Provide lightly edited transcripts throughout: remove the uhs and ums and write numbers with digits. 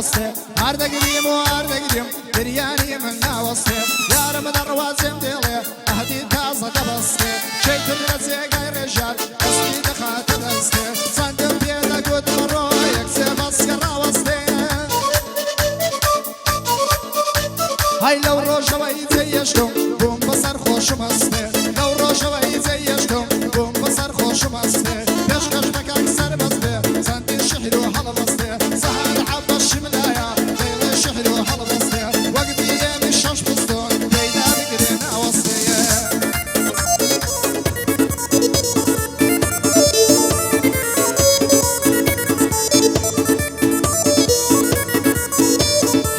وسطي هردا قديم وهردا قديم برياني من وسطي يا رب دروازم ديلي أهدي تازة قبسطي شيت الرزق غير رجال أسلي دخات دستي صندم بيدا قد مرو يكسب أسكر وسطي هاي لو روجوا يزيشتم بوم بصر خوش مستي لو روجوا يزيشتم بوم بصر خوش مستي بيشكش مكان سر بسطي صندي شحر وحل بسطي سهر عباس شملايا ليلة شحر وحل بسطي وقتي يمي شاش بسطون بيدا بقرنا وسطي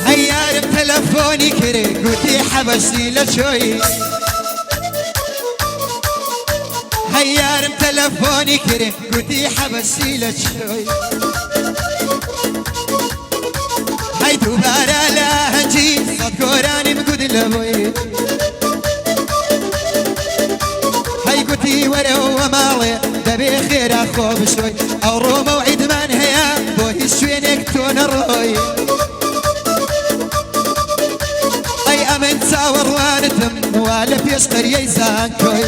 هيارم تلفوني كري قوتي حبسي لشوي هيارم تلفوني كري قوتي حبسي لشوي هاي دوبارا لهجي صد قراني مقود لبوي هاي قوتي ورو ومالي دبي خير اخو بشوي او رو موعد من هيا بوهي شوينك تون الروي من تصور وانتم والف يشقر يزان كوي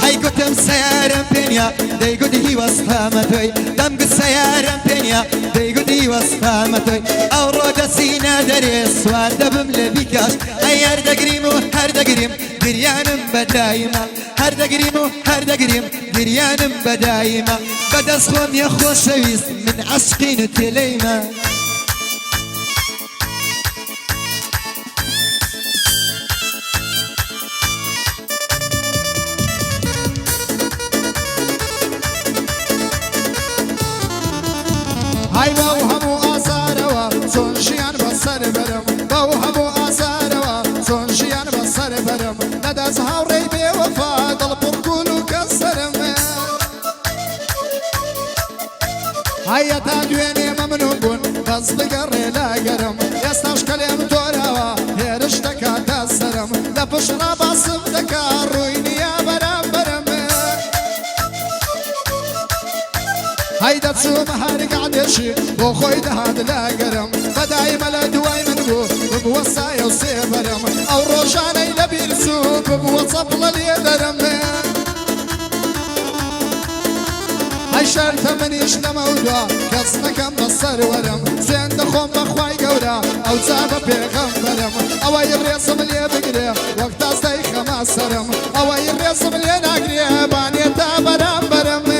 هاي قتم سيارم بنيا دي قد هي وصفامتوي دم قد سيارم بنيا دي قد هي وصفامتوي او رودا سينا دريس واردبم لبيكاش هاي هر دقريمو هر دقريم قريانم بدايما هر دقريمو هر دقريم قريانم بدايما بدس خوم يخو شويس من عشقين تليما هاي بوهمو آثاروا سونشيان بسر برم بوهمو آثاروا سونشيان بسر برم نداز هاوري بوفا قلب برقولو كسرم هاي تادويني ممنون بون قصد قري لا قرم يستاش كلم توروا هيرشتك تسرم لبشرا باصف دكار رويني يا برم برم هيدا تسوم هارق عدشي وخوي دهاد لا قرم فدايما لدواي منقو بوصايا وسيبرم او روشاني لبيرسو بوصف لليدرم هاي شرطة منيش لموضوع كسنكم بصر ورم زين دخوم بخواي قورا او تسابة بيغمبرم او يرسم لي بقري وقت استي خماس سرم او يرسم لي ناقري باني تابرم برم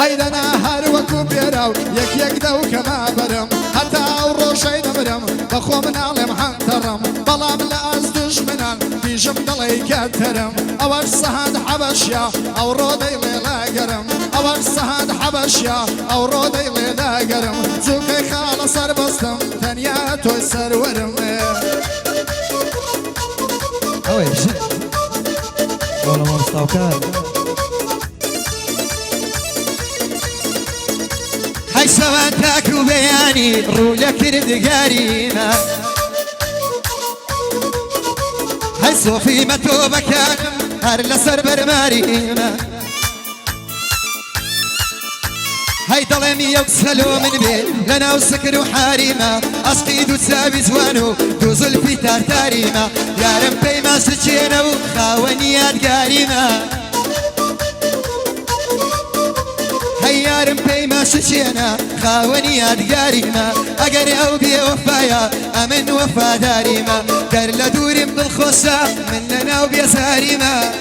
هيدا نهار وكو بيراو يك دو كما برم حتى وروشي نمرم بخو من علم حنترم بلام لأزدش منان في جمدلي كترم أوش صهد حبشيا أو رودي ليلا قرم أوش صهد حبشيا أو رودي ليلا قرم زوكي خالص أربستم تنيا توي سر ورم اويش والله ما مستوكان هاي سوانتاك وبياني رولك ردقارينا هاي صوفي متوبة كانم هر لسر برمارينا هاي ظلمي يوصلوا من بيت لنا وسكر وحاريما أسقيد وتسابي زوانو دوزل في تارتاريما يا ربي ما سجينا وخاونيات قاريما هيارم بيما ششينا خاونيات قاريما أقري أو بي وفايا أمن وفا داريما در لدوري بالخوصة من لنا وبيساريما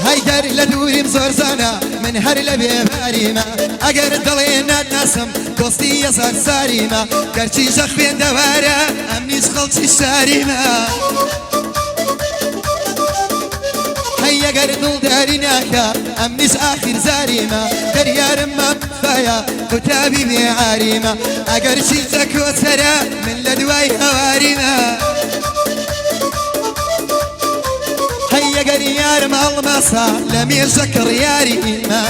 هاي در لدوري بزورزانا من هر لبي باريما أقر دلينا الناسم دوستي يسار ساريما كرشي شخ بين دوارا أمنيش خلشي الشاريما هيا قردل داريناكا أمنيش آخر زاريما دريار ما بفايا كتابي بعاريما أقر شيلتك وسرا من لدواي هواريما هيا قريار ما المصا لم يشكر ياريما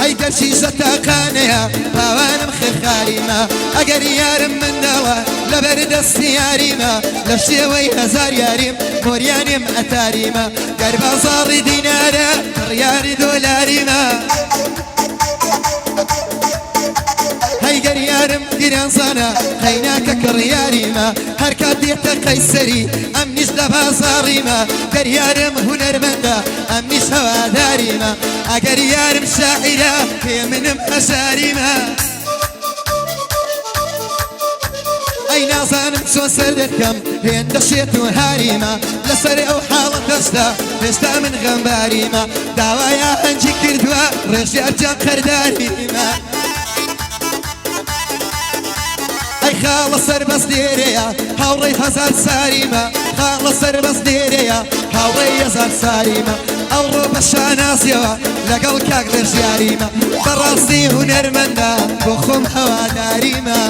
هەی گەرچی زەتاقانەیە باوانم خێرخاریمە ئەگەر یارم منداڵە لەبەر دەستی یاریمە لە شێوەی هەزار یاریم مۆریانیم ئەتاریمە گەر بازاڕی دینارە ڕیاری دۆلاریمە هەیگەر یارم گرانزانە قەیناکە کڕیاریمە هەر کات دێتە قەیسەری ئەم نیش لە بازاڕیمە گەر یارم هونەرمەندە ئەم نیش هەواداریمە ئەگەر یارم شاعیرە پێ منم هەژاریمە ئەی نازانم چۆن سەر دەکەم هێندە شێت و هاریمە لەسەر ئەو حاڵەتەشدا هێشتا من غەمباریمە داوای ئاهەنگی کردووە ڕێژیار جان قەرداریمە ئەی خاڵە سەربەست لێرەیە هاوڕێی هەزار ساریمە خاڵە سەربەست لێرەیە هاوڕێی هەزار ساریمە ئەوڕۆ بە شانازیەوە لەگەڵ کاک ڕێژیاریمە بەڕاستی هونەرمەندە بۆ خۆم هەواداریمە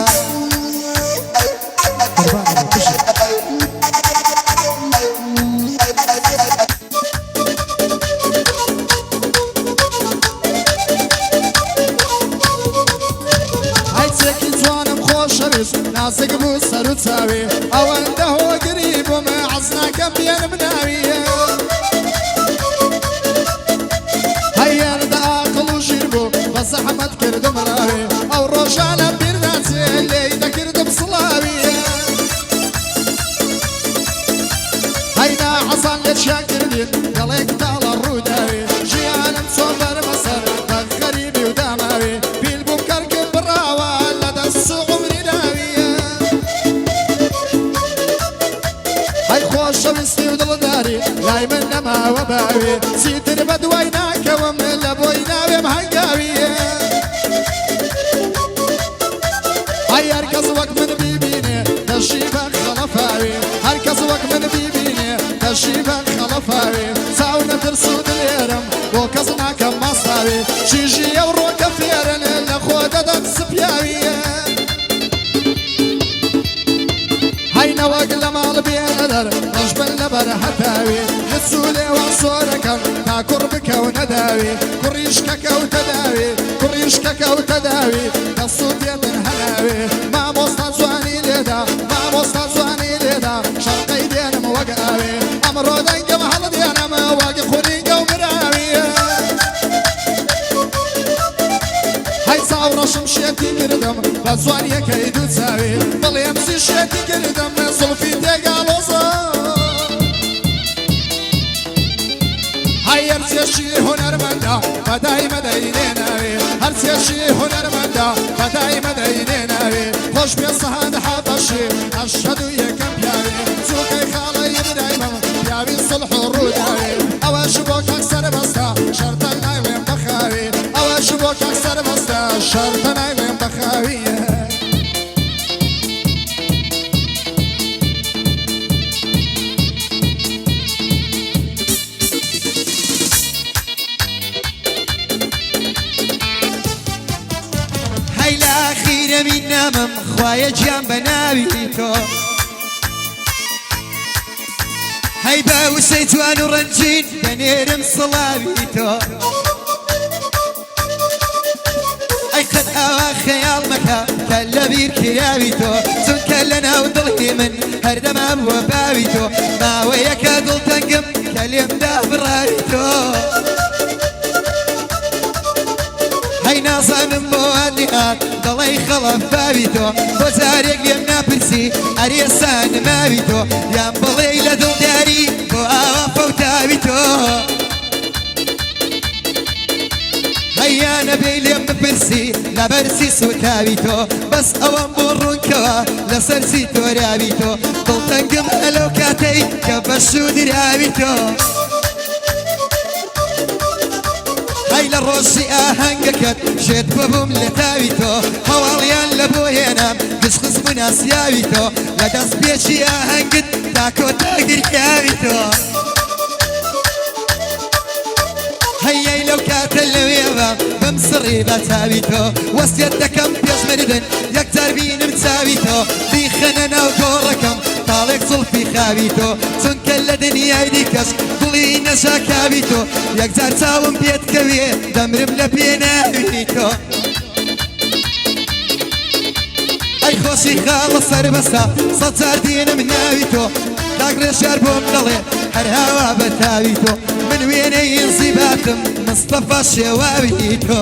نازك بو سرو تساوي او انت هو قريب وما عزناك بين بناوية هيا رد اقل وشربو بس احمد كرد مراوي او روشانا بيرناتي اللي يذكرد بصلاوي هينا حصان يتشاكر دين قليك تالا الروداوي جيانا مصوبر مصر غريبي وداماوي بيلبو كركب براوة لدى السوق شمستي ودلداري لاي من نما وباوي سيتر بدويناك ومن لبويناوي مهنقاوي هاي هركز وقت من بيبيني تشيبا خلفاوي هركز وقت من بيبيني تشيبا خلفاوي ساونا ترسود اليرم وكزناك مصاوي شيجي يوروك فيرن لخودة دك سبياوي هاي نواق لمال بيقدر نجبل لبر حتاوي لتسولي وصوركم تا قربك ونداوي كريشكك وتداوي كريشكك وتداوي تصوت يدن هناوي ما مستزواني لدا ما مستزواني لدا شرقي دين موقعاوي امرو دنق محل دين مواقع خليق ومراوي هاي صاورة شمشيتي قردم بزواني كيدو تساوي بل يمسي شيتي قردم صلفي تقالوصا هاي هرسيشي هنرمندا بداي مدينيناوي هرسيشي هنرمندا بداي مدينيناوي خوش بيصهاد حاطشي أشهدو يكم بياوي سوقي خالي بدايما بياوي صلح الروداوي أواشبوك أكسر بستا شرطا نايوين بخاوي أواشبوك أكسر بستا شرطا نايوين بخاوي من نامم خوايا جيان بناوي تو هيبا وسيتوان ورنجين دنيرم صلاوي تو اي قد اوا خيال مكا كلا بير كياوي تو زون كلنا وضلي من هردم ابو باوي تو ما وياك دل تنقم كلم ده براوي تو هاي ناصانم بواديات ضلي خلف بابيتو بوزاريك ليم نابرسي اريسان مابيتو يام بلي لدل داري بو اوافو تابيتو هيا نبي ليم برسي لبرسي سوتابيتو بس اوام برون كوا لسرسي تورابيتو دل تنقم هلو كاتي كبشو درابيتو هاي للروسي اهنقكت شيت ببوم لتاويتو هواليان لبوينا قسقس بناس ياويتو لدس بيشي اهنقت تاكو تاقر كاويتو هيا لو كاتلو يابا بمصري بتاويتو وسيدكم بيش مردن يكتر بين متاويتو بيخننا وقوركم ساڵێک زڵفی خاوی تۆ چونکە لە دنیای دیکەش دڵی نەشاکاوی تۆ یەکجار چاوم پێت کەوێ دەمرم لە پێناوی تۆ ئەی خۆشی خاڵە سەربەستا سەد جار دێنم ناوی تۆ کاگرێشار بۆم دەڵێ هەر هاوا بە تاوی تۆ من وێنەی ئینزیباتم مستەفا شێواوی تۆ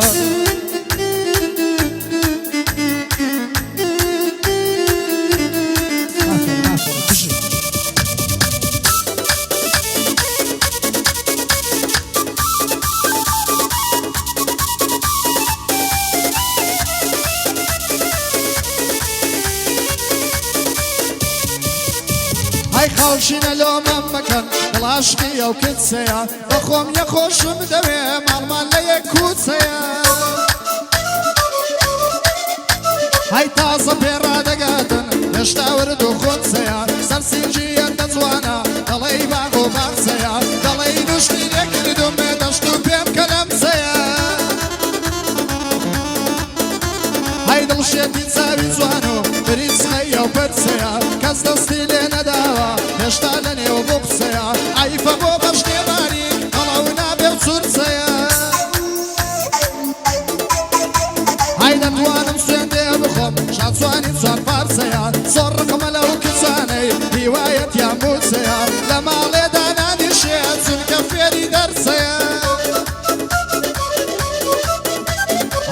هەی خاوشینە لۆمەم مەکەن دڵاشقی ئەو کچەیە بەخۆم یەخۆشم دەوێ ماڵمان لە یەک کوچەیە هەی تازە پێڕادەگاتن هێشتا ورد و خۆچەیە سەرسینجیە دەجوانە دەڵێی باغ و باخچەیە دەڵێی دوشتی لێکردم بێ دەشت و پێم کەلەمچەیە هەی دڵشێتی چاوی جوان و بریچمەیە و پەرچەیە کەس دەستی لێ نەداوە هێشتا لە نێو بۆ قسەیە عیفە بۆ بەشتێمانی هەڵاو نابێ و چورچەیە هەی دەتوانم سوێندێ بخۆم شادجوانی چوار پارچەیە زۆر ڕقمە لەو کچانەی هیوایەت یان بوچەیە لە ماڵێدا نانیشێ چونکە فێری دەرچەیە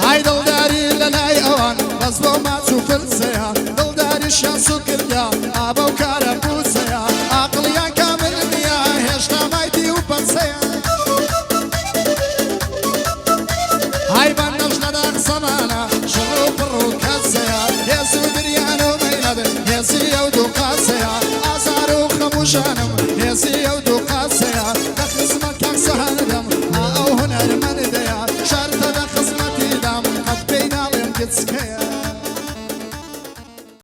هەی دڵداری لە لای ئەوان بەس بۆ ماچ و فرچەیە دڵداریشیان سوکردیا ئابە و کارە